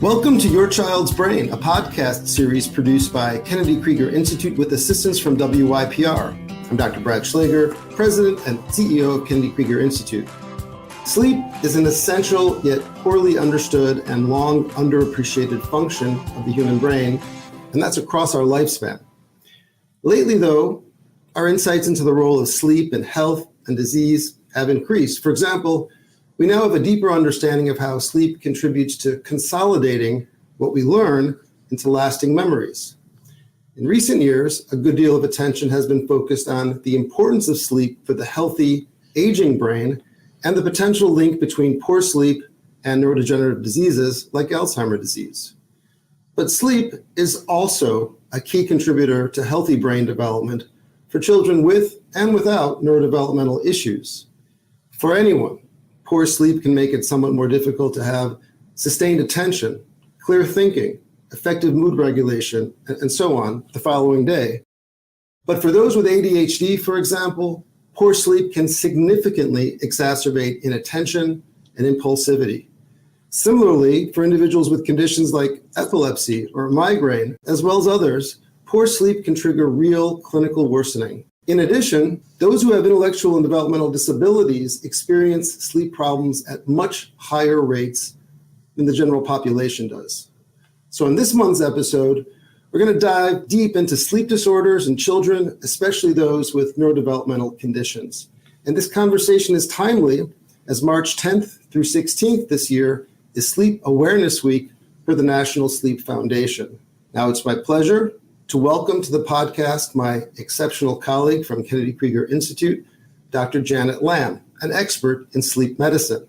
Welcome to Your Child's Brain, a podcast series produced by Kennedy Krieger Institute with assistance from WYPR. I'm Dr. Brad Schlaggar, President and CEO of Kennedy Krieger Institute. Sleep is an essential yet poorly understood and long underappreciated function of the human brain, and that's across our lifespan. Lately, though, our insights into the role of sleep in health and disease have increased. For example, we now have a deeper understanding of how sleep contributes to consolidating what we learn into lasting memories. In recent years, a good deal of attention has been focused on the importance of sleep for the healthy, aging brain and the potential link between poor sleep and neurodegenerative diseases like Alzheimer's disease. But sleep is also a key contributor to healthy brain development for children with and without neurodevelopmental issues. For anyone, poor sleep can make it somewhat more difficult to have sustained attention, clear thinking, effective mood regulation, and so on the following day. But for those with ADHD, for example, poor sleep can significantly exacerbate inattention and impulsivity. Similarly, for individuals with conditions like epilepsy or migraine, as well as others, poor sleep can trigger real clinical worsening. In addition, those who have intellectual and developmental disabilities experience sleep problems at much higher rates than the general population does. So in this month's episode, we're going to dive deep into sleep disorders in children, especially those with neurodevelopmental conditions. And this conversation is timely as March 10th through 16th this year is Sleep Awareness Week for the National Sleep Foundation. Now it's my pleasure to welcome to the podcast my exceptional colleague from Kennedy Krieger Institute, Dr. Janet Lamb, an expert in sleep medicine.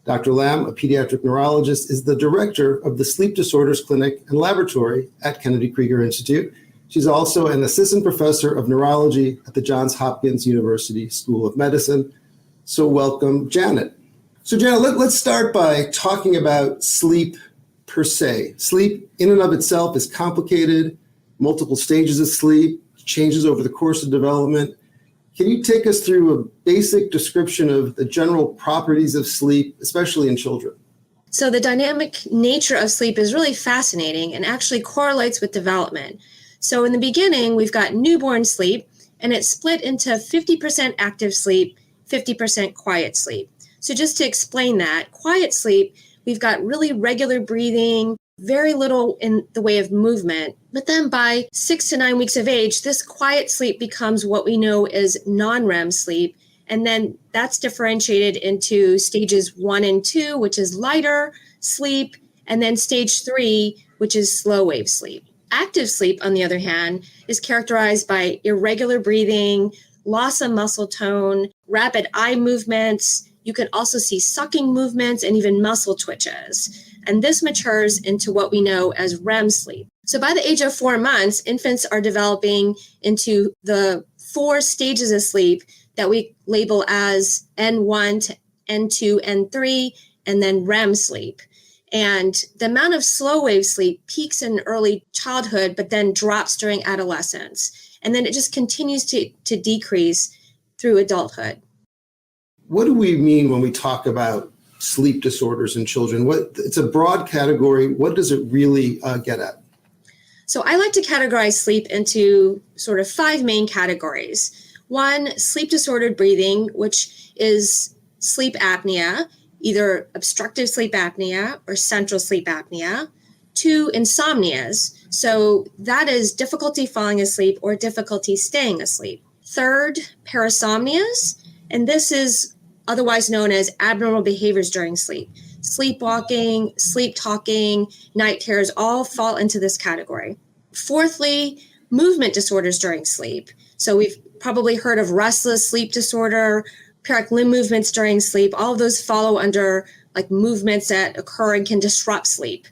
Dr. Lamb, a pediatric neurologist, is the director of the Sleep Disorders Clinic and Laboratory at Kennedy Krieger Institute. She's also an assistant professor of neurology at the Johns Hopkins University School of Medicine. So welcome, Janet. So Janet, let's start by talking about sleep per se. Sleep in and of itself is complicated. Multiple stages of sleep, changes over the course of development. Can you take us through a basic description of the general properties of sleep, especially in children? So the dynamic nature of sleep is really fascinating and actually correlates with development. So in the beginning, we've got newborn sleep, and it's split into 50% active sleep, 50% quiet sleep. So just to explain that, quiet sleep, we've got really regular breathing, very little in the way of movement. But then by 6 to 9 weeks of age, this quiet sleep becomes what we know as non-REM sleep. And then that's differentiated into stages 1 and 2, which is lighter sleep, and then stage 3, which is slow wave sleep. Active sleep, on the other hand, is characterized by irregular breathing, loss of muscle tone, rapid eye movements. You can also see sucking movements and even muscle twitches. And this matures into what we know as REM sleep. So by the age of 4 months, infants are developing into the 4 stages of sleep that we label as N1 to N2, N3, and then REM sleep. And the amount of slow wave sleep peaks in early childhood, but then drops during adolescence. And then it just continues to decrease through adulthood. What do we mean when we talk about sleep disorders in children? It's a broad category. What does it really get at? So I like to categorize sleep into sort of 5 main categories. 1, sleep disordered breathing, which is sleep apnea, either obstructive sleep apnea or central sleep apnea. 2, insomnias. So that is difficulty falling asleep or difficulty staying asleep. 3rd, parasomnias, and this is otherwise known as abnormal behaviors during sleep. Sleepwalking, sleep talking, night terrors all fall into this category. 4thly, movement disorders during sleep. So we've probably heard of restless sleep disorder, periodic limb movements during sleep. All of those follow under like movements that occur and can disrupt sleep.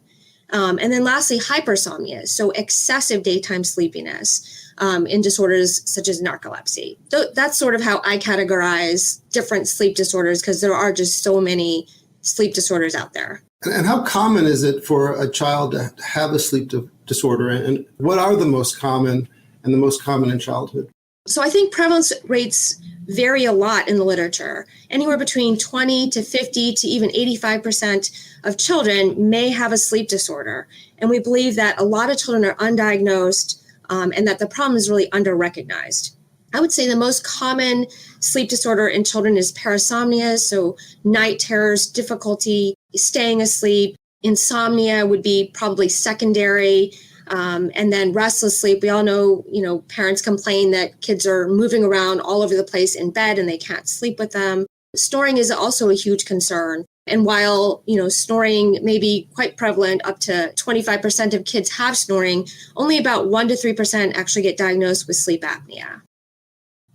And then lastly, hypersomnia, so excessive daytime sleepiness in disorders such as narcolepsy. That's sort of how I categorize different sleep disorders because there are just so many sleep disorders out there. And how common is it for a child to have a sleep disorder? And what are the most common and the most common in childhood? So I think prevalence rates vary a lot in the literature. Anywhere between 20 to 50 to even 85% of children may have a sleep disorder. And we believe that a lot of children are undiagnosed and that the problem is really under-recognized. I would say the most common sleep disorder in children is parasomnia, so night terrors, difficulty staying asleep. Insomnia would be probably secondary. And then restless sleep. We all know, parents complain that kids are moving around all over the place in bed and they can't sleep with them. Snoring is also a huge concern. And while, snoring may be quite prevalent, up to 25% of kids have snoring, only about 1 to 3% actually get diagnosed with sleep apnea.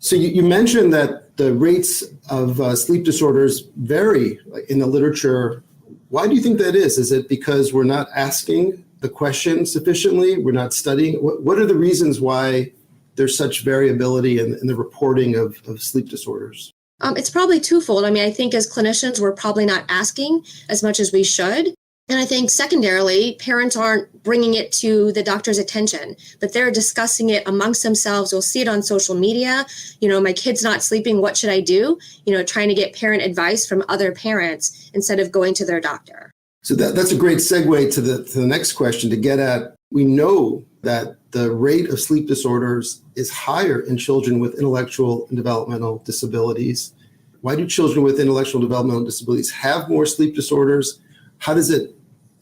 So you mentioned that the rates of sleep disorders vary in the literature. Why do you think that is? Is it because we're not asking the question sufficiently? We're not studying? What are the reasons why there's such variability in the reporting of sleep disorders? It's probably twofold. I think as clinicians, we're probably not asking as much as we should. And I think secondarily, parents aren't bringing it to the doctor's attention, but they're discussing it amongst themselves. We'll see it on social media. My kid's not sleeping. What should I do? Trying to get parent advice from other parents instead of going to their doctor. So that's a great segue to the next question to get at. We know that the rate of sleep disorders is higher in children with intellectual and developmental disabilities. Why do children with intellectual and developmental disabilities have more sleep disorders? How does it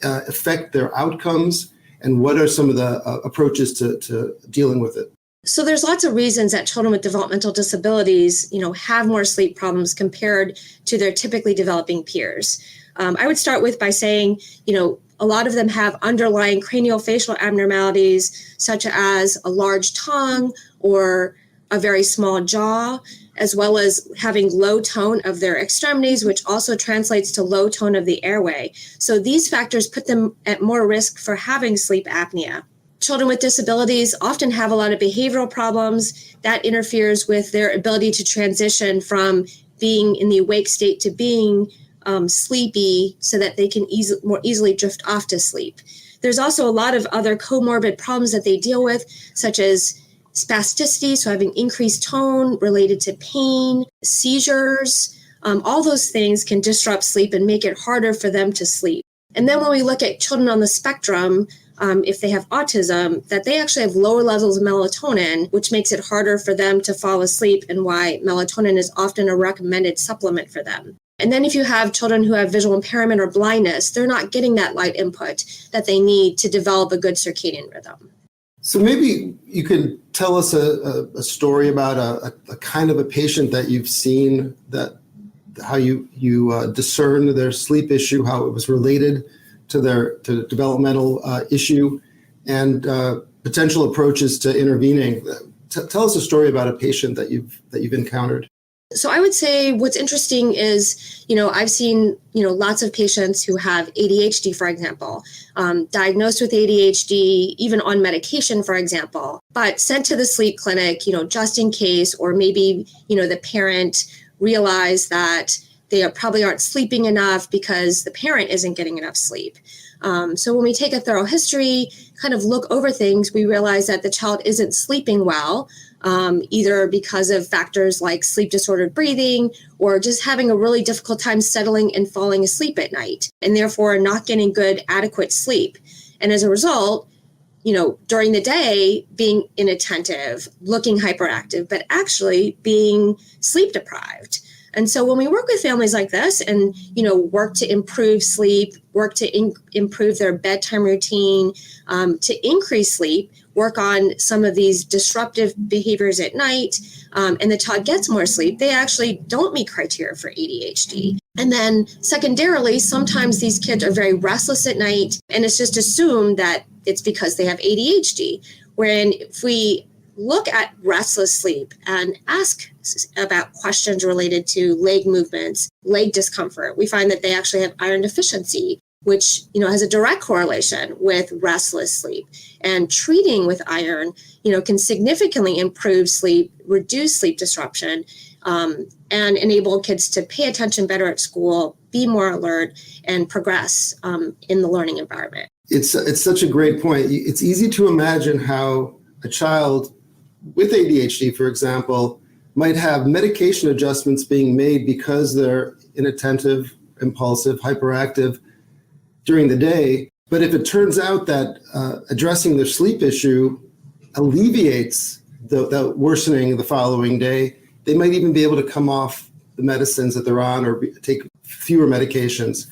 affect their outcomes? And what are some of the approaches to dealing with it? So there's lots of reasons that children with developmental disabilities, have more sleep problems compared to their typically developing peers. I would start by saying, a lot of them have underlying craniofacial abnormalities, such as a large tongue or a very small jaw, as well as having low tone of their extremities, which also translates to low tone of the airway. So these factors put them at more risk for having sleep apnea. Children with disabilities often have a lot of behavioral problems that interferes with their ability to transition from being in the awake state to being sleepy so that they can more easily drift off to sleep. There's also a lot of other comorbid problems that they deal with, such as spasticity, so having increased tone related to pain, seizures. All those things can disrupt sleep and make it harder for them to sleep. And then when we look at children on the spectrum, if they have autism, that they actually have lower levels of melatonin, which makes it harder for them to fall asleep, and why melatonin is often a recommended supplement for them. And then if you have children who have visual impairment or blindness, they're not getting that light input that they need to develop a good circadian rhythm. So maybe you could tell us a story about a kind of a patient that you've seen, that how you discerned their sleep issue, how it was related to their developmental issue, and potential approaches to intervening. Tell us a story about a patient that you've encountered. So I would say what's interesting is, I've seen, lots of patients who have ADHD, for example, diagnosed with ADHD, even on medication, for example, but sent to the sleep clinic, just in case, or maybe, the parent realized that they probably aren't sleeping enough because the parent isn't getting enough sleep. So when we take a thorough history, kind of look over things, we realize that the child isn't sleeping well, either because of factors like sleep disordered breathing or just having a really difficult time settling and falling asleep at night, and therefore not getting good, adequate sleep. And as a result, during the day, being inattentive, looking hyperactive, but actually being sleep deprived. And so when we work with families like this and, work to improve sleep, work to improve their bedtime routine, to increase sleep, work on some of these disruptive behaviors at night, and the child gets more sleep, they actually don't meet criteria for ADHD. And then secondarily, sometimes these kids are very restless at night, and it's just assumed that it's because they have ADHD. Wherein if we look at restless sleep and ask about questions related to leg movements, leg discomfort, we find that they actually have iron deficiency, which has a direct correlation with restless sleep. And treating with iron, can significantly improve sleep, reduce sleep disruption, and enable kids to pay attention better at school, be more alert, and progress in the learning environment. It's such a great point. It's easy to imagine how a child with ADHD, for example, might have medication adjustments being made because they're inattentive, impulsive, hyperactive during the day. But if it turns out that addressing their sleep issue alleviates the worsening the following day, they might even be able to come off the medicines that they're on or take fewer medications.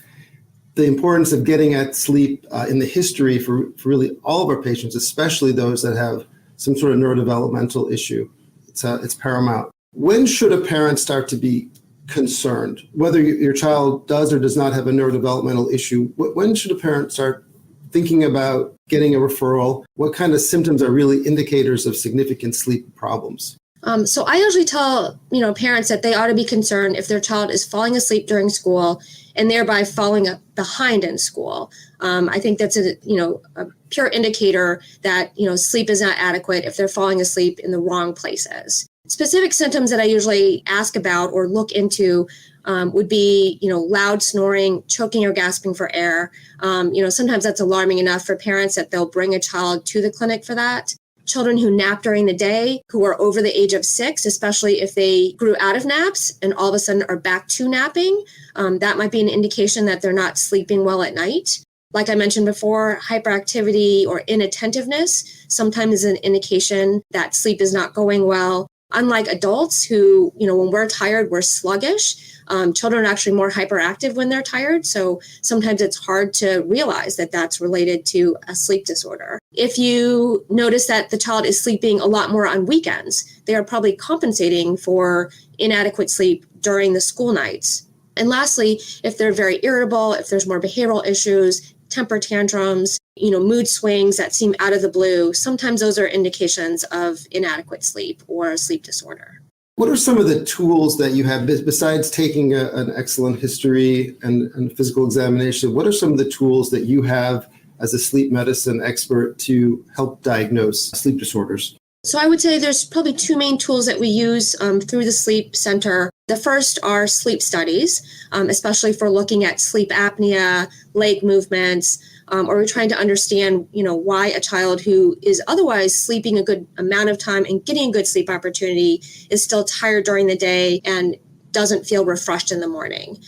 The importance of getting at sleep in the history for really all of our patients, especially those that have some sort of neurodevelopmental issue, it's paramount. When should a parent start to be concerned? Whether your child does or does not have a neurodevelopmental issue, when should a parent start thinking about getting a referral? What kind of symptoms are really indicators of significant sleep problems? So I usually tell, parents that they ought to be concerned if their child is falling asleep during school and thereby falling behind in school. I think that's a pure indicator that, sleep is not adequate if they're falling asleep in the wrong places. Specific symptoms that I usually ask about or look into would be, loud snoring, choking or gasping for air. Sometimes that's alarming enough for parents that they'll bring a child to the clinic for that. Children who nap during the day, who are over the age of 6, especially if they grew out of naps and all of a sudden are back to napping, that might be an indication that they're not sleeping well at night. Like I mentioned before, hyperactivity or inattentiveness sometimes is an indication that sleep is not going well. Unlike adults who, when we're tired, we're sluggish. Children are actually more hyperactive when they're tired. So sometimes it's hard to realize that that's related to a sleep disorder. If you notice that the child is sleeping a lot more on weekends, they are probably compensating for inadequate sleep during the school nights. And lastly, if they're very irritable, if there's more behavioral issues, temper tantrums, mood swings that seem out of the blue, sometimes those are indications of inadequate sleep or a sleep disorder. What are some of the tools that you have, besides taking an excellent history and physical examination? What are some of the tools that you have as a sleep medicine expert to help diagnose sleep disorders? So I would say there's probably 2 main tools that we use through the Sleep Center. The first are sleep studies, especially for looking at sleep apnea, leg movements, or we're trying to understand, why a child who is otherwise sleeping a good amount of time and getting a good sleep opportunity is still tired during the day and doesn't feel refreshed in the morning.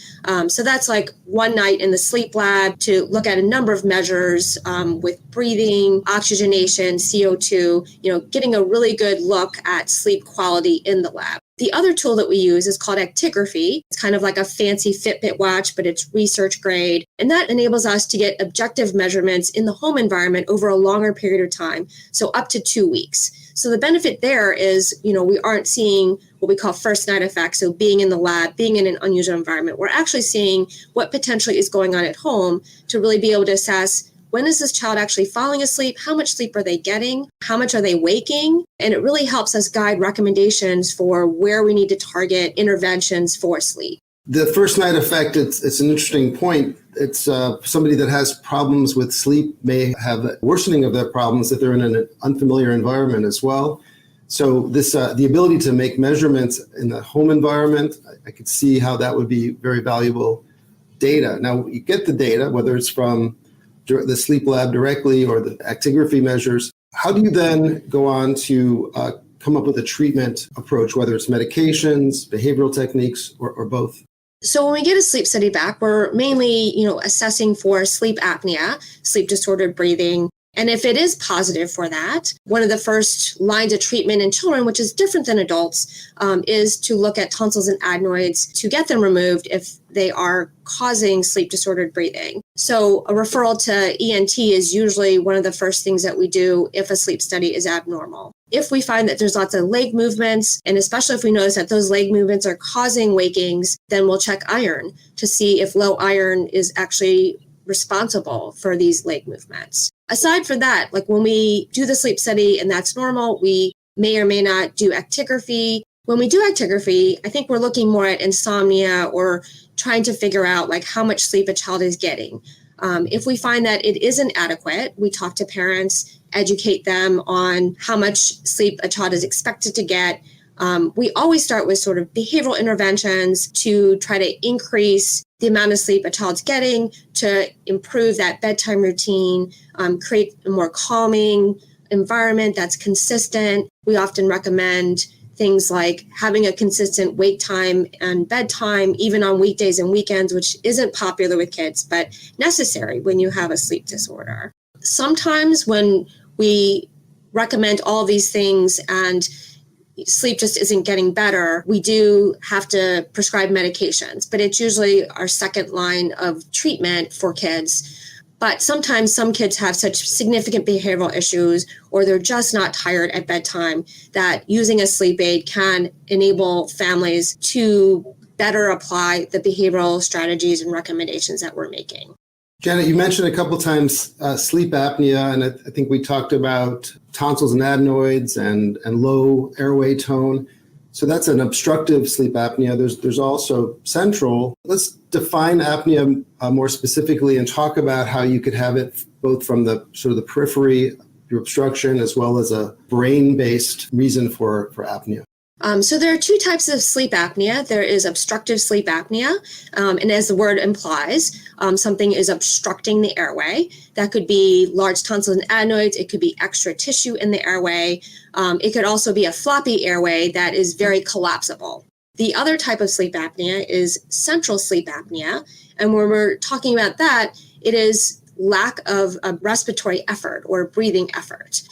So that's like one night in the sleep lab to look at a number of measures with breathing, oxygenation, CO2, getting a really good look at sleep quality in the lab. The other tool that we use is called actigraphy. It's kind of like a fancy Fitbit watch, but it's research grade. And that enables us to get objective measurements in the home environment over a longer period of time, so up to 2 weeks. So the benefit there is, we aren't seeing what we call first night effects. So being in the lab, being in an unusual environment, we're actually seeing what potentially is going on at home to really be able to assess, when is this child actually falling asleep? How much sleep are they getting? How much are they waking? And it really helps us guide recommendations for where we need to target interventions for sleep. The first night effect, it's an interesting point. It's somebody that has problems with sleep may have a worsening of their problems if they're in an unfamiliar environment as well. So this the ability to make measurements in the home environment, I could see how that would be very valuable data. Now, you get the data, whether it's from the sleep lab directly or the actigraphy measures. How do you then go on to come up with a treatment approach, whether it's medications, behavioral techniques, or both? So when we get a sleep study back, we're mainly, assessing for sleep apnea, sleep disordered breathing. And if it is positive for that, one of the first lines of treatment in children, which is different than adults, is to look at tonsils and adenoids to get them removed if they are causing sleep disordered breathing. So a referral to ENT is usually one of the first things that we do if a sleep study is abnormal. If we find that there's lots of leg movements, and especially if we notice that those leg movements are causing wakings, then we'll check iron to see if low iron is actually responsible for these leg movements. Aside from that, like when we do the sleep study and that's normal, we may or may not do actigraphy. When we do actigraphy, I think we're looking more at insomnia or trying to figure out like how much sleep a child is getting. If we find that it isn't adequate, we talk to parents, educate them on how much sleep a child is expected to get. We always start with sort of behavioral interventions to try to increase the amount of sleep a child's getting, to improve that bedtime routine, create a more calming environment that's consistent. We often recommend things like having a consistent wake time and bedtime, even on weekdays and weekends, which isn't popular with kids, but necessary when you have a sleep disorder. Sometimes when we recommend all these things and sleep just isn't getting better, we do have to prescribe medications, but it's usually our second line of treatment for kids. But sometimes some kids have such significant behavioral issues, or they're just not tired at bedtime, that using a sleep aid can enable families to better apply the behavioral strategies and recommendations that we're making. Janet, you mentioned a couple times sleep apnea, and I think we talked about tonsils and adenoids and low airway tone. So that's an obstructive sleep apnea. There's also central. Let's define apnea more specifically and talk about how you could have it both from the sort of the periphery through obstruction as well as a brain-based reason for apnea. So there are two types of sleep apnea. There is obstructive sleep apnea, and as the word implies, something is obstructing the airway. That could be large tonsils and adenoids. It could be extra tissue in the airway. It could also be a floppy airway that is very collapsible. The other type of sleep apnea is central sleep apnea, and when we're talking about that, it is lack of a respiratory effort or breathing effort.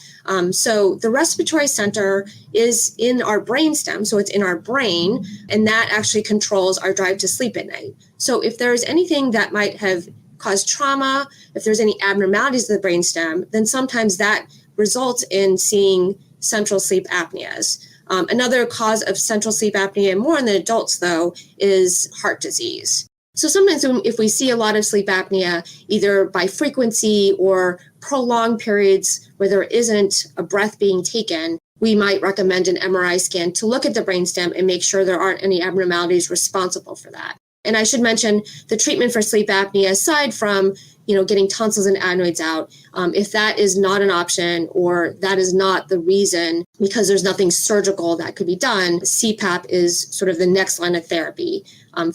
So the respiratory center is in our brainstem, so it's in our brain, and that actually controls our drive to sleep at night. So if there's anything that might have caused trauma, if there's any abnormalities of the brainstem, then sometimes that results in seeing central sleep apneas. Another cause of central sleep apnea, more in the adults though, is heart disease. So sometimes if we see a lot of sleep apnea, either by frequency or prolonged periods where there isn't a breath being taken, we might recommend an MRI scan to look at the brainstem and make sure there aren't any abnormalities responsible for that. And I should mention the treatment for sleep apnea, aside from getting tonsils and adenoids out, if that is not an option or that is not the reason because there's nothing surgical that could be done, CPAP is sort of the next line of therapy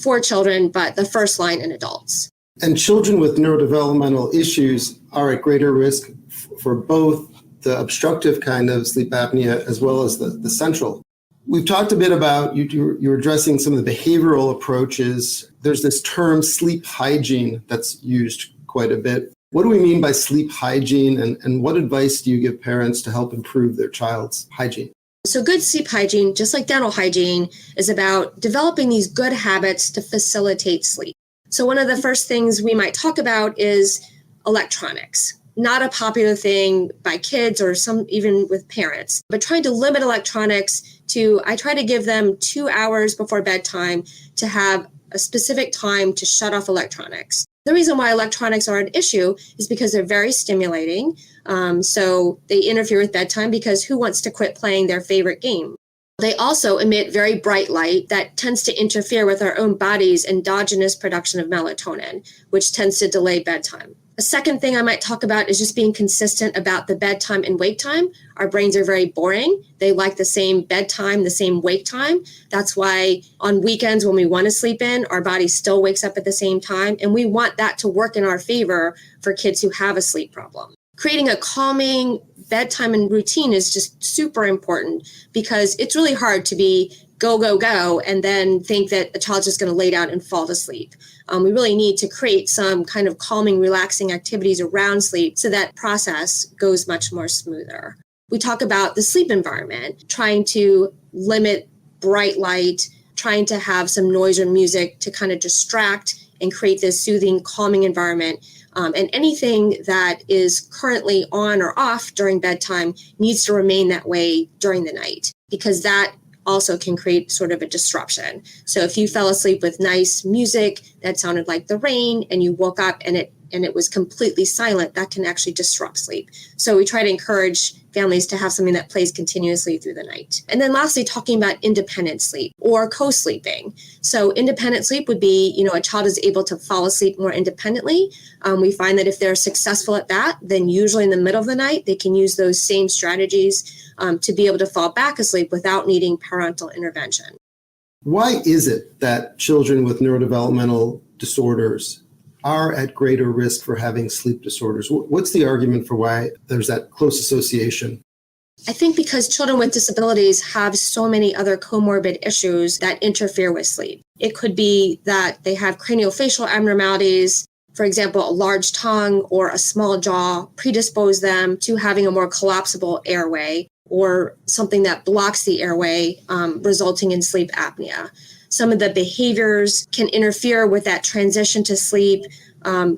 for children, but the first line in adults. And children with neurodevelopmental issues are at greater risk for both the obstructive kind of sleep apnea as well as the central. We've talked a bit about, you're addressing some of the behavioral approaches. There's this term sleep hygiene that's used quite a bit. What do we mean by sleep hygiene, and what advice do you give parents to help improve their child's hygiene? So good sleep hygiene, just like dental hygiene, is about developing these good habits to facilitate sleep. So one of the first things we might talk about is electronics. Not a popular thing by kids or some even with parents, but trying to limit electronics to, I try to give them 2 hours before bedtime to have a specific time to shut off electronics. The reason why electronics are an issue is because they're very stimulating. So they interfere with bedtime because who wants to quit playing their favorite game? They also emit very bright light that tends to interfere with our own body's endogenous production of melatonin, which tends to delay bedtime. A second thing I might talk about is just being consistent about the bedtime and wake time. Our brains are very boring. They like the same bedtime, the same wake time. That's why on weekends when we want to sleep in, our body still wakes up at the same time. And we want that to work in our favor for kids who have a sleep problem. Creating a calming bedtime and routine is just super important because it's really hard to be go, go, go, and then think that a child's just going to lay down and fall to sleep. We really need to create some kind of calming, relaxing activities around sleep so that process goes much more smoother. We talk about the sleep environment, trying to limit bright light, trying to have some noise or music to kind of distract and create this soothing, calming environment. And anything that is currently on or off during bedtime needs to remain that way during the night, because that also can create sort of a disruption. So if you fell asleep with nice music that sounded like the rain and you woke up and it was completely silent, that can actually disrupt sleep. So we try to encourage families to have something that plays continuously through the night. And then lastly, talking about independent sleep or co-sleeping. So independent sleep would be, a child is able to fall asleep more independently. We find that if they're successful at that, then usually in the middle of the night, they can use those same strategies to be able to fall back asleep without needing parental intervention. Why is it that children with neurodevelopmental disorders are at greater risk for having sleep disorders. What's the argument for why there's that close association? I think because children with disabilities have so many other comorbid issues that interfere with sleep. It could be that they have craniofacial abnormalities. For example, a large tongue or a small jaw predispose them to having a more collapsible airway, or something that blocks the airway, resulting in sleep apnea. Some of the behaviors can interfere with that transition to sleep,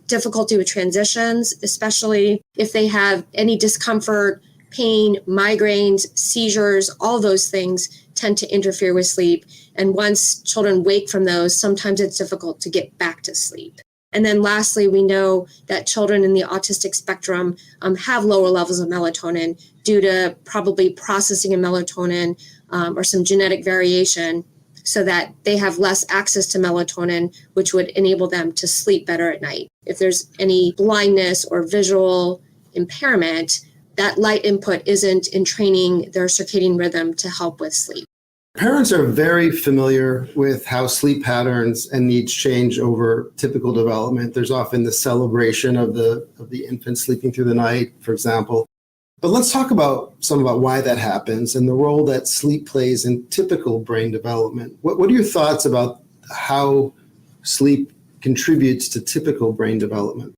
difficulty with transitions, especially if they have any discomfort, pain, migraines, seizures. All those things tend to interfere with sleep. And once children wake from those, sometimes it's difficult to get back to sleep. And then lastly, we know that children in the autistic spectrum have lower levels of melatonin due to probably processing of melatonin or some genetic variation, so that they have less access to melatonin, which would enable them to sleep better at night. If there's any blindness or visual impairment, that light input isn't entraining their circadian rhythm to help with sleep. Parents are very familiar with how sleep patterns and needs change over typical development. There's often the celebration of the infant sleeping through the night, for example. But let's talk about why that happens and the role that sleep plays in typical brain development. What are your thoughts about how sleep contributes to typical brain development?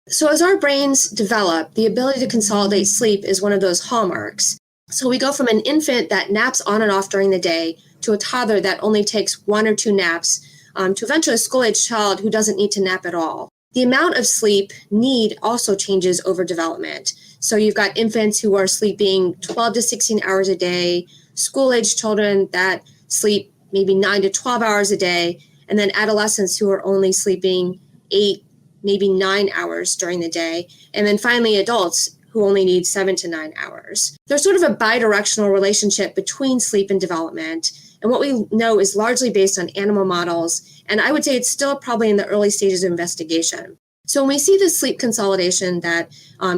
So as our brains develop, the ability to consolidate sleep is one of those hallmarks. So we go from an infant that naps on and off during the day to a toddler that only takes 1 or 2 naps, to eventually a school-age child who doesn't need to nap at all. The amount of sleep need also changes over development. So you've got infants who are sleeping 12 to 16 hours a day, school-age children that sleep maybe 9 to 12 hours a day, and then adolescents who are only sleeping 8, maybe 9 hours during the day, and then finally adults who only need 7 to 9 hours. There's sort of a bidirectional relationship between sleep and development, and what we know is largely based on animal models, and I would say it's still probably in the early stages of investigation. So when we see this sleep consolidation that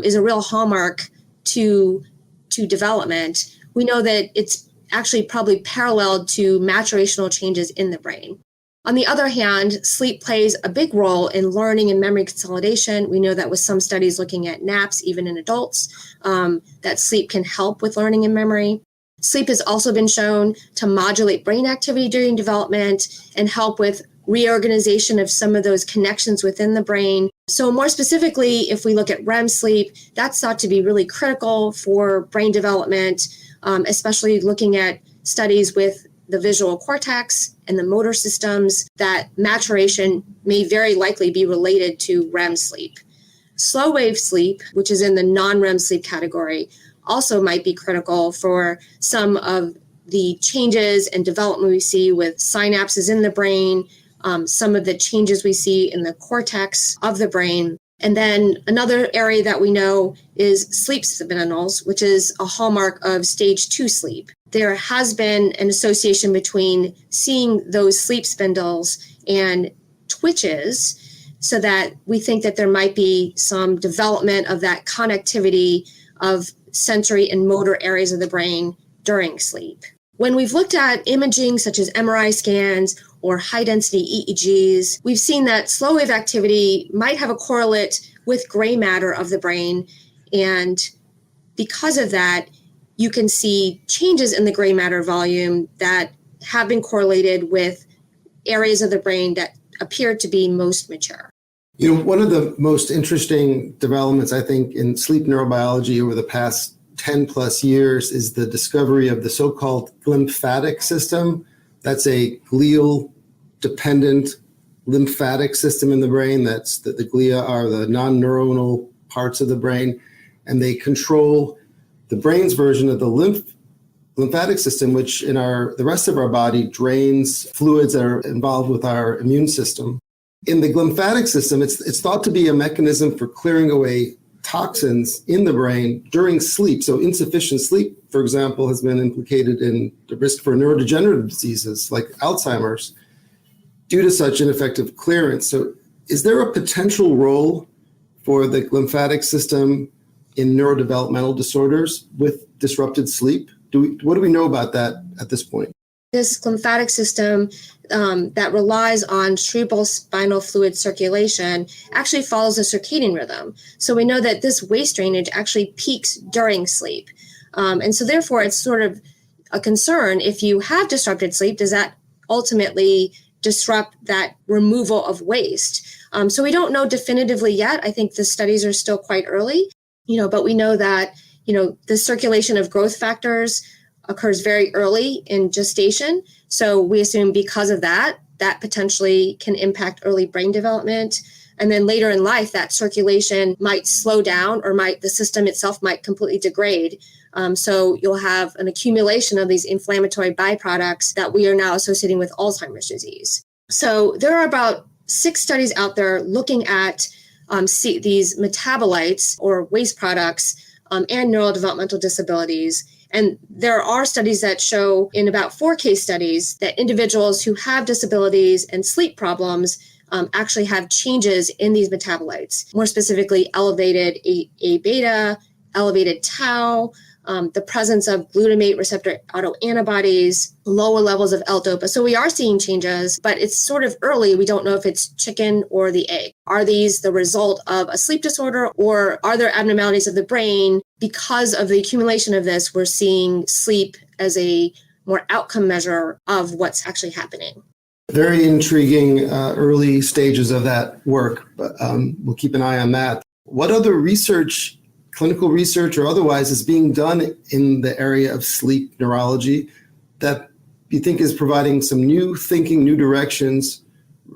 is a real hallmark to development, we know that it's actually probably paralleled to maturational changes in the brain. On the other hand, sleep plays a big role in learning and memory consolidation. We know that with some studies looking at naps, even in adults, that sleep can help with learning and memory. Sleep has also been shown to modulate brain activity during development and help with reorganization of some of those connections within the brain. So more specifically, if we look at REM sleep, that's thought to be really critical for brain development, especially looking at studies with the visual cortex and the motor systems, that maturation may very likely be related to REM sleep. Slow wave sleep, which is in the non-REM sleep category, also might be critical for some of the changes and development we see with synapses in the brain, some of the changes we see in the cortex of the brain. And then another area that we know is sleep spindles, which is a hallmark of stage 2 sleep. There has been an association between seeing those sleep spindles and twitches, so that we think that there might be some development of that connectivity of sensory and motor areas of the brain during sleep. When we've looked at imaging such as MRI scans or high-density EEGs, we've seen that slow wave activity might have a correlate with gray matter of the brain, and because of that, you can see changes in the gray matter volume that have been correlated with areas of the brain that appear to be most mature. You know, one of the most interesting developments, I think, in sleep neurobiology over the past 10 plus years is the discovery of the so-called lymphatic system. That's a glial-dependent lymphatic system in the brain. That's the glia are the non-neuronal parts of the brain, and they control the brain's version of the lymphatic system, which in the rest of our body drains fluids that are involved with our immune system. In the lymphatic system, it's thought to be a mechanism for clearing away toxins in the brain during sleep. So insufficient sleep, for example, has been implicated in the risk for neurodegenerative diseases like Alzheimer's due to such ineffective clearance. So is there a potential role for the lymphatic system in neurodevelopmental disorders with disrupted sleep? What do we know about that at this point? This lymphatic system that relies on cerebral spinal fluid circulation actually follows a circadian rhythm. So we know that this waste drainage actually peaks during sleep. And so therefore, it's sort of a concern if you have disrupted sleep, does that ultimately disrupt that removal of waste? So we don't know definitively yet. I think the studies are still quite early, but we know that, the circulation of growth factors occurs very early in gestation. So we assume because of that potentially can impact early brain development. And then later in life, that circulation might slow down or the system itself might completely degrade. So you'll have an accumulation of these inflammatory byproducts that we are now associating with Alzheimer's disease. So there are about 6 studies out there looking at these metabolites or waste products and neurodevelopmental disabilities. And there are studies that show in about 4 case studies that individuals who have disabilities and sleep problems actually have changes in these metabolites, more specifically elevated A beta, elevated tau, the presence of glutamate receptor autoantibodies, lower levels of L-DOPA. So we are seeing changes, but it's sort of early. We don't know if it's chicken or the egg. Are these the result of a sleep disorder, or are there abnormalities of the brain? Because of the accumulation of this, we're seeing sleep as a more outcome measure of what's actually happening. Very intriguing early stages of that work, but we'll keep an eye on that. What other research, clinical research or otherwise, is being done in the area of sleep neurology that you think is providing some new thinking, new directions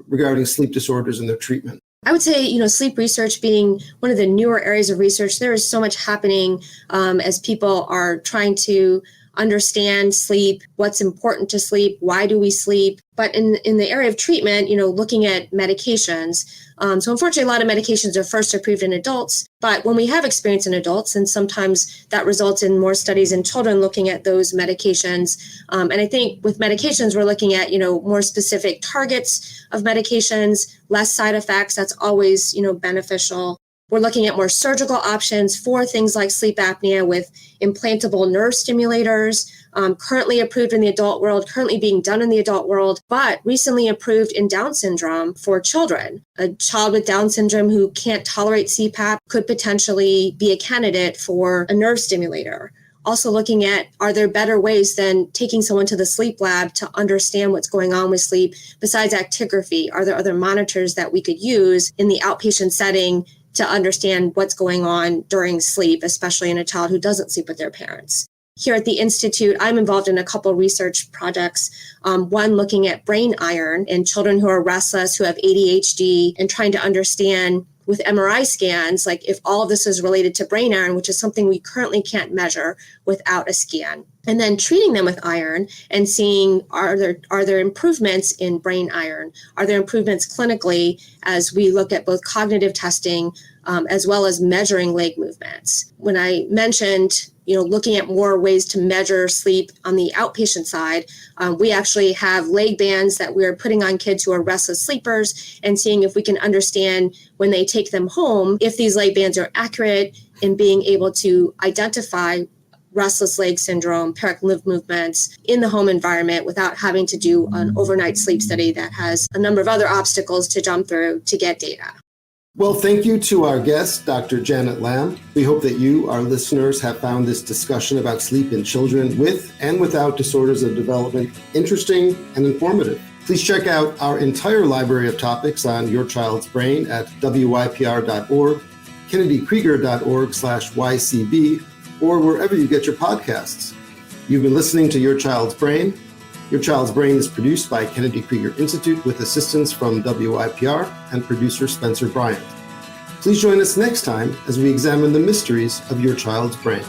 regarding sleep disorders and their treatment? I would say, sleep research being one of the newer areas of research, there is so much happening as people are trying to understand sleep, what's important to sleep, why do we sleep? But in the area of treatment, looking at medications. So unfortunately, a lot of medications are first approved in adults, but when we have experience in adults, and sometimes that results in more studies in children looking at those medications. And I think with medications, we're looking at, more specific targets of medications, less side effects. That's always, beneficial. We're looking at more surgical options for things like sleep apnea with implantable nerve stimulators, currently approved in the adult world, currently being done in the adult world, but recently approved in Down syndrome for children. A child with Down syndrome who can't tolerate CPAP could potentially be a candidate for a nerve stimulator. Also looking at, are there better ways than taking someone to the sleep lab to understand what's going on with sleep besides actigraphy? Are there other monitors that we could use in the outpatient setting to understand what's going on during sleep, especially in a child who doesn't sleep with their parents? Here at the Institute, I'm involved in a couple research projects, one looking at brain iron in children who are restless, who have ADHD, and trying to understand with MRI scans, like if all of this is related to brain iron, which is something we currently can't measure without a scan. And then treating them with iron and seeing, are there improvements in brain iron? Are there improvements clinically as we look at both cognitive testing as well as measuring leg movements? When I mentioned looking at more ways to measure sleep on the outpatient side, we actually have leg bands that we're putting on kids who are restless sleepers and seeing if we can understand when they take them home, if these leg bands are accurate in being able to identify restless leg syndrome, paric limb movements in the home environment without having to do an overnight sleep study that has a number of other obstacles to jump through to get data. Well, thank you to our guest, Dr. Janet Lamb. We hope that you, our listeners, have found this discussion about sleep in children with and without disorders of development interesting and informative. Please check out our entire library of topics on Your Child's Brain at WYPR.org, KennedyKrieger.org/YCB, or wherever you get your podcasts. You've been listening to Your Child's Brain. Your Child's Brain is produced by Kennedy Krieger Institute with assistance from WYPR and producer Spencer Bryant. Please join us next time as we examine the mysteries of your child's brain.